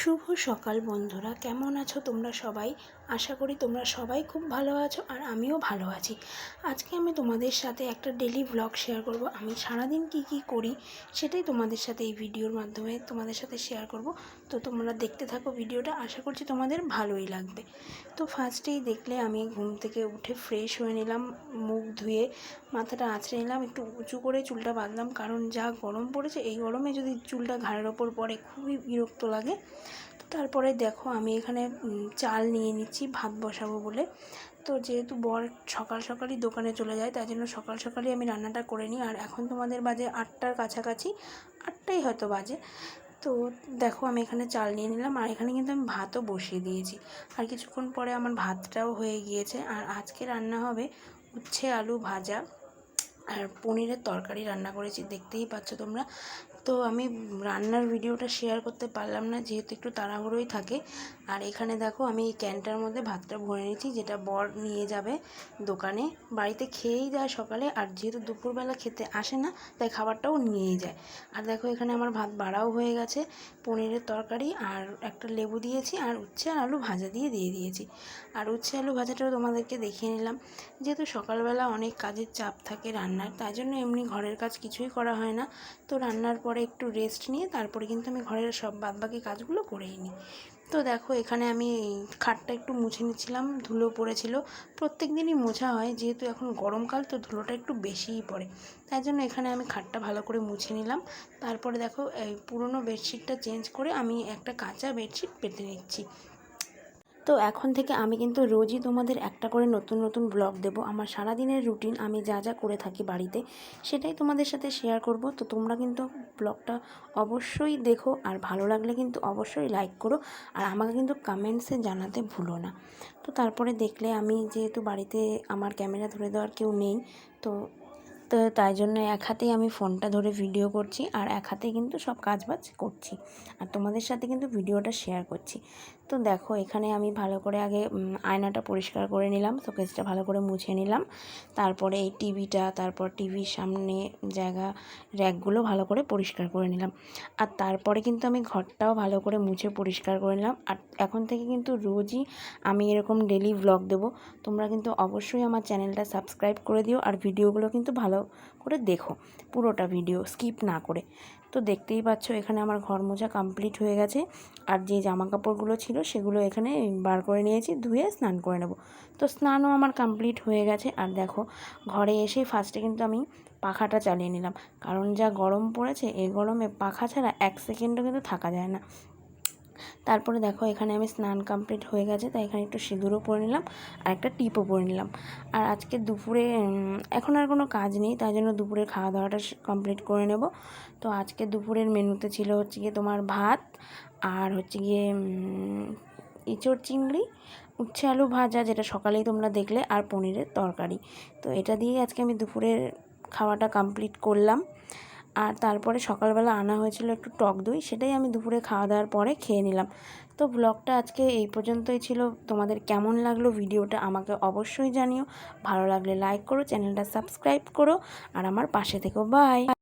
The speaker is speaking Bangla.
শুভ সকাল বন্ধুরা, কেমন আছো তোমরা সবাই? আশা করি তোমরা সবাই খুব ভালো আছো আর আমিও ভালো আছি। আজকে আমি তোমাদের সাথে একটা ডেলি ব্লগ শেয়ার করব। আমি সারাদিন কি করি সেটাই তোমাদের সাথে এই ভিডিওর মাধ্যমে তোমাদের সাথে শেয়ার করব। তো তোমরা দেখতে থাকো ভিডিওটা, আশা করছি তোমাদের ভালোই লাগবে। তো ফার্স্টেই দেখলে আমি ঘুম থেকে উঠে ফ্রেশ হয়ে নিলাম, মুখ ধুয়ে মাথাটা আঁচড়ে নিলাম, একটু উঁচু করে চুলটা বাঁধলাম, কারণ যা গরম পড়েছে এই গরমে যদি চুলটা ঘাড়ের ওপর পড়ে খুবই বিরক্ত লাগে। তো তারপরে দেখো আমি এখানে চাল নিয়ে নিচ্ছি ভাত বসাবো বলে। তো যেহেতু বর সকাল সকালই দোকানে চলে যায়, তাই জন্য সকাল সকালই আমি রান্নাটা করে নিই। আর এখন তোমাদের বাজে 8টার কাছাকাছি, 8টাই হয়তো বাজে। তো দেখো আমি এখানে চাল নিয়ে নিলাম, আর এখানে কিন্তু আমি ভাতও বসিয়ে দিয়েছি। আর কিছুক্ষণ পরে আমার ভাতটাও হয়ে গিয়েছে। আর আজকে রান্না হবে উচ্ছে আলু ভাজা আর পনিরের তরকারি রান্না করেছি, দেখতেই পাচ্ছ তোমরা। তো আমি রান্নার ভিডিওটা শেয়ার করতে পারলাম না, যেহেতু একটু তাড়াহুড়োই থাকে। আর এখানে দেখো আমি এই ক্যানটার মধ্যে ভাতটা ভরে নিয়েছি, যেটা বর নিয়ে যাবে দোকানে। বাড়িতে খেয়েই যায় সকালে, আর যেহেতু দুপুরবেলা খেতে আসে না তাই খাবারটাও নিয়েই যায়। আর দেখো এখানে আমার ভাত বাড়াও হয়ে গেছে, পনিরের তরকারি আর একটা লেবু দিয়েছি, আর উচ্ছে আর আলু ভাজা দিয়ে দিয়েছি। আর উচ্ছে আলু ভাজাটাও তোমাদেরকে দেখিয়ে নিলাম। যেহেতু সকালবেলা অনেক কাজের চাপ থাকে রান্নার, তাই জন্য এমনি ঘরের কাজ কিছুই করা হয় না। তো রান্নার পরে একটু রেস্ট নিয়ে তারপরে কিন্তু আমি ঘরের সব বাদবাকি কাজগুলো করেই নিই। তো দেখো এখানে আমি খাটটা একটু মুছে নিচ্ছিলাম, ধুলো পড়েছিল। প্রত্যেক দিনই মোছা হয়, যেহেতু এখন গরমকাল তো ধুলোটা একটু বেশিই পড়ে, তাই জন্য এখানে আমি খাটটা ভালো করে মুছে নিলাম। তারপরে দেখো এই পুরনো বেডশিটটা চেঞ্জ করে আমি একটা কাঁচা বেডশিট পেতে নিচ্ছি। তো এখন থেকে আমি কিন্তু রোজই তোমাদের একটা করে নতুন নতুন ব্লগ দেব। আমার সারাদিনের রুটিন, আমি যা যা করে থাকি বাড়িতে, সেটাই তোমাদের সাথে শেয়ার করব। তো তোমরা কিন্তু ব্লগটা অবশ্যই দেখো, আর ভালো লাগলে কিন্তু অবশ্যই লাইক করো, আর আমাকে কিন্তু কমেন্টসে জানাতে ভুলো না। তো তারপরে দেখলে আমি যেহেতু বাড়িতে আমার ক্যামেরা ধরে দেওয়ার কেউ নেই, তো তো তাই জন্য এক হাতেই আমি ফোনটা ধরে ভিডিও করছি, আর এক হাতেই কিন্তু সব কাজবাজ করছি, আর তোমাদের সাথে কিন্তু ভিডিওটা শেয়ার করছি। তো দেখো এখানে আমি ভালো করে আগে আয়নাটা পরিষ্কার করে নিলাম, শোকেসটা ভালো করে মুছে নিলাম। তারপরে এই টিভিটা, তারপর টিভির সামনে জায়গা, র্যাকগুলো ভালো করে পরিষ্কার করে নিলাম। আর তারপরে কিন্তু আমি ঘরটাও ভালো করে মুছে পরিষ্কার করে নিলাম। আর এখন থেকে কিন্তু রোজই আমি এরকম ডেলি ব্লগ দেবো। তোমরা কিন্তু অবশ্যই আমার চ্যানেলটা সাবস্ক্রাইব করে দিও, আর ভিডিওগুলো কিন্তু ভালো করে দেখো, পুরোটা ভিডিও স্কিপ না করে। তো দেখতেই পাচ্ছ এখানে আমার ঘর মোছা কমপ্লিট হয়ে গেছে। আর যে জামা কাপড়গুলো ছিল সেগুলো এখানে বার করে নিয়েছি, ধুয়ে স্নান করে নেব। তো স্নানও আমার কমপ্লিট হয়ে গেছে। আর দেখো ঘরে এসে ফার্স্টে কিন্তু আমি পাখাটা চালিয়ে নিলাম, কারণ যা গরম পড়েছে এই গরমে পাখা ছাড়া 1 সেকেন্ডও কিন্তু থাকা যায় না। তারপরে দেখো এখানে আমি স্নান কমপ্লিট হয়ে গেছে, তাই এখানে একটু সিঁদুরও পরে নিলাম আর একটা টিপও পরে নিলাম। আর আজকে দুপুরে এখন আর কোনো কাজ নেই, তাই জন্য দুপুরের খাওয়া দাওয়াটা কমপ্লিট করে নেব। তো আজকে দুপুরের মেনুতে ছিল হচ্ছে গিয়ে তোমার ভাত, আর হচ্ছে গিয়ে ইঁচড় চিংড়ি, উচ্ছে আলু ভাজা, যেটা সকালেই তোমরা দেখলে, আর পনিরের তরকারি। তো এটা দিয়ে আজকে আমি দুপুরের খাওয়াটা কমপ্লিট করলাম। আর তারপরে সকালবেলা আনা হয়েছিল একটু টক দই, সেটাই আমি দুপুরে খাওয়া দাওয়ার পরে খেয়ে নিলাম। তো ব্লগটা আজকে এই পর্যন্তই ছিল। তোমাদের কেমন লাগলো ভিডিওটা আমাকে অবশ্যই জানিও। ভালো লাগলে লাইক করো, চ্যানেলটা সাবস্ক্রাইব করো, আর আমার পাশে থেকো। বাই।